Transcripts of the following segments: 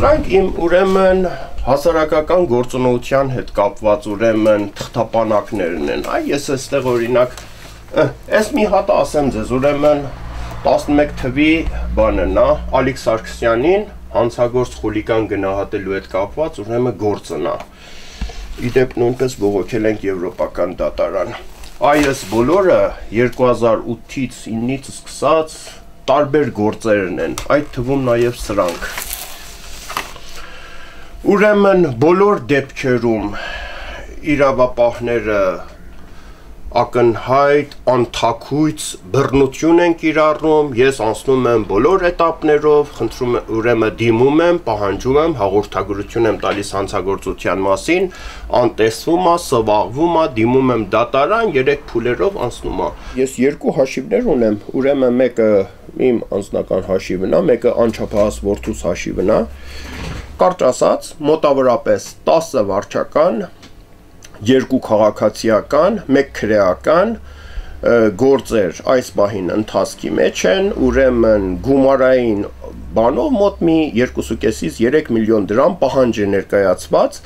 Սրանք իմ ուրեմն հասարակական գործունեության հետ կապված ուրեմն թղթապանակներն են։ Այ ես այստեղ օրինակ այս մի հատ ասեմ ձեզ, ուրեմն 11 թվի բանն է, Ալիկ Սարգսյանին հանցագործ խուլիգան գնահատելու հետ կապված ուրեմն գործն է։ Իդեպ նույնպես բողոքել ենք Եվրոպական դատարան։ Այս բոլորը 2008-ից 9-ից սկսած տարբեր գործերն են, այդ թվում նաև սրանք։ Ուրեմն բոլոր դեպքերում իրավապահները ակնհայտ, անթաքույց բռնություն են կիրառում, ես անցնում եմ բոլոր էտապներով, խնդրում ուրեմն դիմում եմ, պահանջում եմ, հաղորդագրություն եմ տալիս հանցագործության մասին, անտեսվում է, սվաղվում է, դիմում եմ դատարան, 3 փուլերով անցնում է։ Ես երկու հաշիվներ ունեմ, ուրեմն մեկը իմ անձնական հաշիվն է, մեկը անչափահաս որդուս հաշիվն է։ Կարճ ասած, մոտավորապես 10 վարչական, 2 քաղաքացիական, 1 քրեական գործեր այս պահին ընթացքի մեջ են, ուրեմն գումարային բանով մոտ մի 2.5-ից 3 միլիոն դրամ պահանջ է ներկայացված,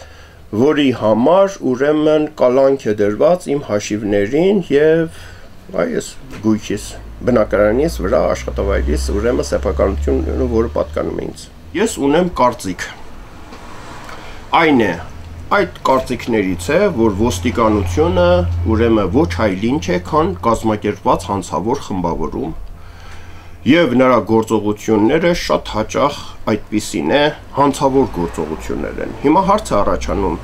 որի համար ուրեմն կալանք է դրված իմ հաշիվներին եւ այս գույքիս բնակարանից վրա աշխատավայրից ուրեմն սեփականությունը, որը պատկանում է ինձ։ Ես ունեմ կարծիք։ Այն է այդ կարծիքներից է, որ ոստիկանությունը ուրեմն ոչ այլ ինչ է, քան կազմակերպված հանցավոր խմբավորում եւ նրա գործողությունները շատ հաճախ այդպիսին է, հանցավոր գործողություններ են։ Հիմա հարց է առաջանում,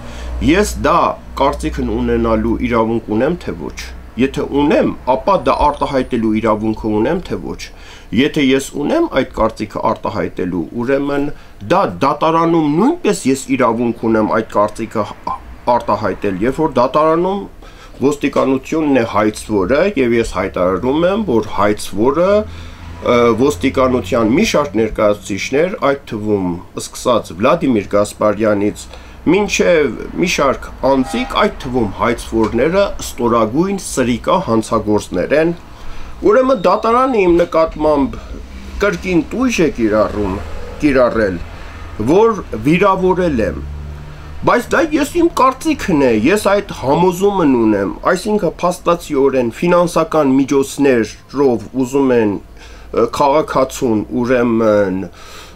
ես դա կարծիքն ունենալու իրավունք ունեմ, թե ոչ։ Եթե ունեմ, ապա դա արտահայտելու իրավունքը ունեմ, թե ոչ։ Եթե ես ունեմ այդ կարծիքը արտահայտելու, ուրեմն դա դատարանում նույնպես ես իրավունք ունեմ այդ կարծիքը արտահայտել, երբ որ դատարանում ոստիկանությունն է հայցվորը եւ ես հայտարարում եմ, որ հայցվորը ոստիկանության մի շարք ներկայացուցիչներ, այդ թվում սկսած Վլադիմիր Գասպարյանից մինչև մի շարք անձիկ, այդ թվում հայցվորները ստորագույն սրիկա հանցագործներ են։ Ուրեմն դատարանը իմ նկատմամբ կրկին տույժ է կիրառել, որ վիրավորել եմ, բայց դա ես իմ կարծիքն է, ես այդ համոզումն ունեմ, այսինքն փաստացիորեն ֆինանսական միջոցներով ուզում են քաղաքացուն ուրեմն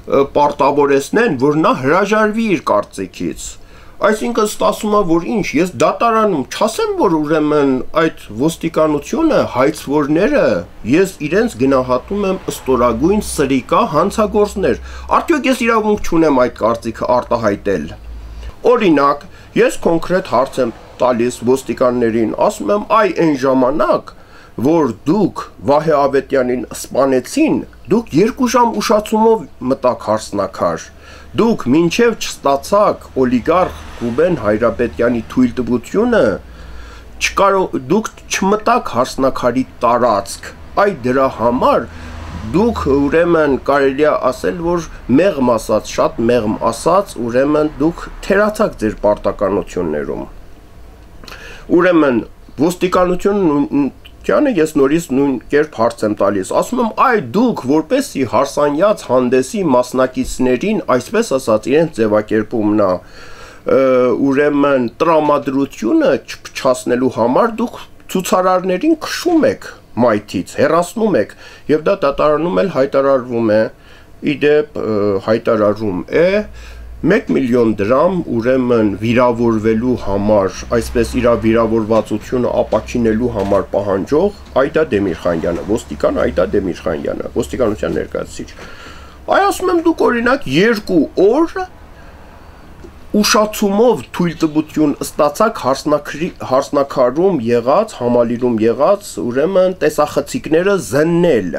պարտավորեցնեն, որ նա հրաժարվի իր կարծիքից։ Այսինքն ստացվում է, որ ինչ, ես դատարանում չասեմ, որ ուրեմն այդ ոստիկանությունը, հայցվորները, ես իրենց գնահատում եմ ստորագույն սրիկա հանցագործներ։ Արդյոք ես իրավունք չունեմ այդ կարծիքը արտահայտել։ Օրինակ, ես կոնկրետ հարց եմ տալիս ոստիկաններին, ասում եմ, այն ժամանակ, որ դուք Վահե Ավետյանին սպանեցին, դուք 2 ժամ ուշացումով մտաք հարսնակար, դուք մինչև չստացաք օլիգարխ Ռուբեն Հայրապետյանի թույլտվությունը, դուք չմտաք հարսնակարի տարածք, այդ դրա համար դուք ուրեմն կարելի է ասել, որ մեղմ ասած, շատ մեղմ ասած, ուրեմն դուք թերացաք ձեր պարտականություններում։ Ուրեմն ոստիկանությունը ես նորից նույն կերպ հարց եմ տալիս, ասում եմ, այ դուք որպեսի հարսանյաց հանդեսի մասնակիցներին, այսպես ասած, իրենց ձևակերպումն է, ուրեմն տրամադրությունը չփչացնելու համար դուք ցուցարարներին քշում եք մայթից, հեռացնում եք, եւ դա դատարանում էլ հայտարարվում է, իդեպ հայտարարում է 1 միլիոն դրամ ուրեմն վիրավորվելու համար, այսպես իր վիրավորվածությունը ապաքինելու համար պահանջող Այդա Դեմիրխանյանը, ոստիկան Այդա Դեմիրխանյանը, ոստիկանության ներկայացուցիչ։ Այ ասում եմ, դուք օրինակ 2 օր ուշացումով թույլտվություն ստացաք հարսնակարում եղած, համալիրում եղած, ուրեմն տեսախցիկները զննել։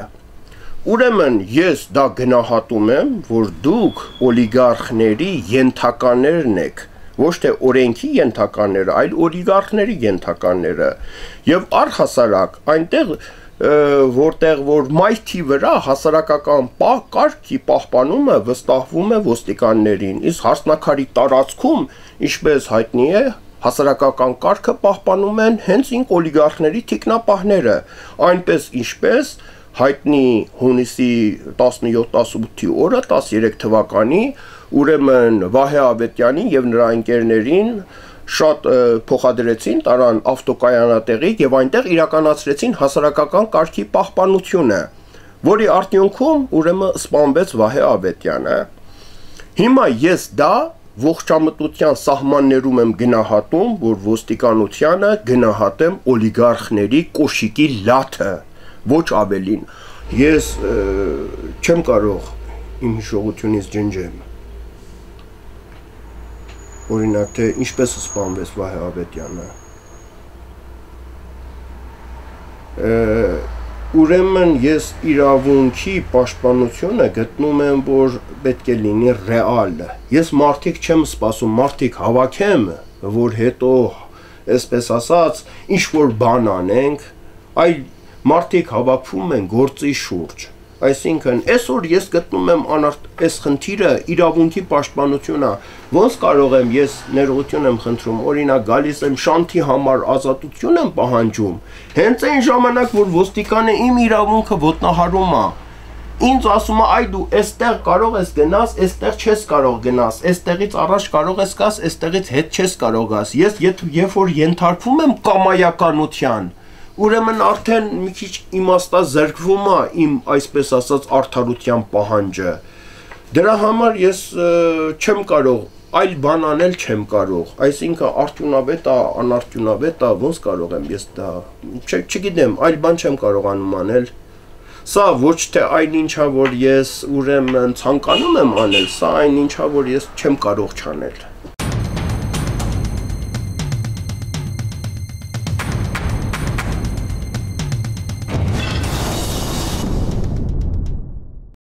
Ուրեմն ես դա գնահատում եմ, որ դուք օլիգարխների ենթականերն եք, ոչ թե օրենքի ենթականները, այլ օլիգարխների ենթականները, եւ առհասարակ այնտեղ որտեղ որ մայթի վրա հասարակական կարգի պահպանումը վստահվում է ոստիկաններին, իսկ հարսնակարի տարածքում, ինչպես հայտնի է, հասարակական կարգը պահպանում են հենց ինք օլիգարխների թիկնապահները, այնպես ինչպես հայտնի հունիսի 17-18-ի օրը 13 թվականի ուրեմն Վահե Ավետյանին եւ նրա ընկերներին շատ փոխադրեցին, տարան ավտոկայանատեղի եւ այնտեղ իրականացրեցին հասարակական կարգի պահպանությունը, որի արդյունքում ուրեմն սպանվեց Վահե Ավետյանը։ Հիմա ես դա ողջամտության սահմաններում եմ գնահատում, որ ոստիկանությանը գնահատեմ օլիգարխների կոշիկի լաթը, ոչ ավելին։ Ես չեմ կարող իմ հիշողությունից ջնջեմ։ Օրինակ, թե ինչպես սպանվեց Վահե Ավետյանը։ Ուրեմն ես իրավունքի պաշտպանությունը գտնում եմ, որ պետք է լինի ռեալ։ Ես մարդիկ չեմ սպասում, մարդիկ հավաքեմ, որ հետո, այսպես ասած, ինչ-որ բան անենք, այլ մարդիկ հավաքվում են գործի շուրջ։ Այսինքն, այսօր ես գտնում եմ այս խնդիրը իրավունքի պաշտպանությունը, ոնց կարող եմ ես ներողություն եմ խնդրում, օրինակ գալիս եմ շանթի համար ազատություն եմ պահանջում, հենց այն ժամանակ, որ ոստիկանը իմ իրավունքը ոտնահարում է, ինձ ասում է, այ դու այստեղ կարող ես գնաս, այստեղ չես կարող գնաս, այստեղից առաջ կարող ես գաս, այստեղից հետ չես կարող գաս, ես երբ որ ենթարկվում եմ կամայականության, ուրեմն արդեն մի քիչ իմաստազրկվում է իմ այսպես ասած արդարության պահանջը։ Դրա համար ես չեմ կարող այլ բան անել չեմ կարող։ Այսինքն արդյունավետ է, անարդյունավետ է, ոնց կարող եմ ես դա։ Չգիտեմ, այլ բան չեմ կարողանում անել։ Սա ոչ թե այն ինչա որ ես ուրեմն ցանկանում եմ անել, սա այն ինչա որ ես չեմ կարող չանել։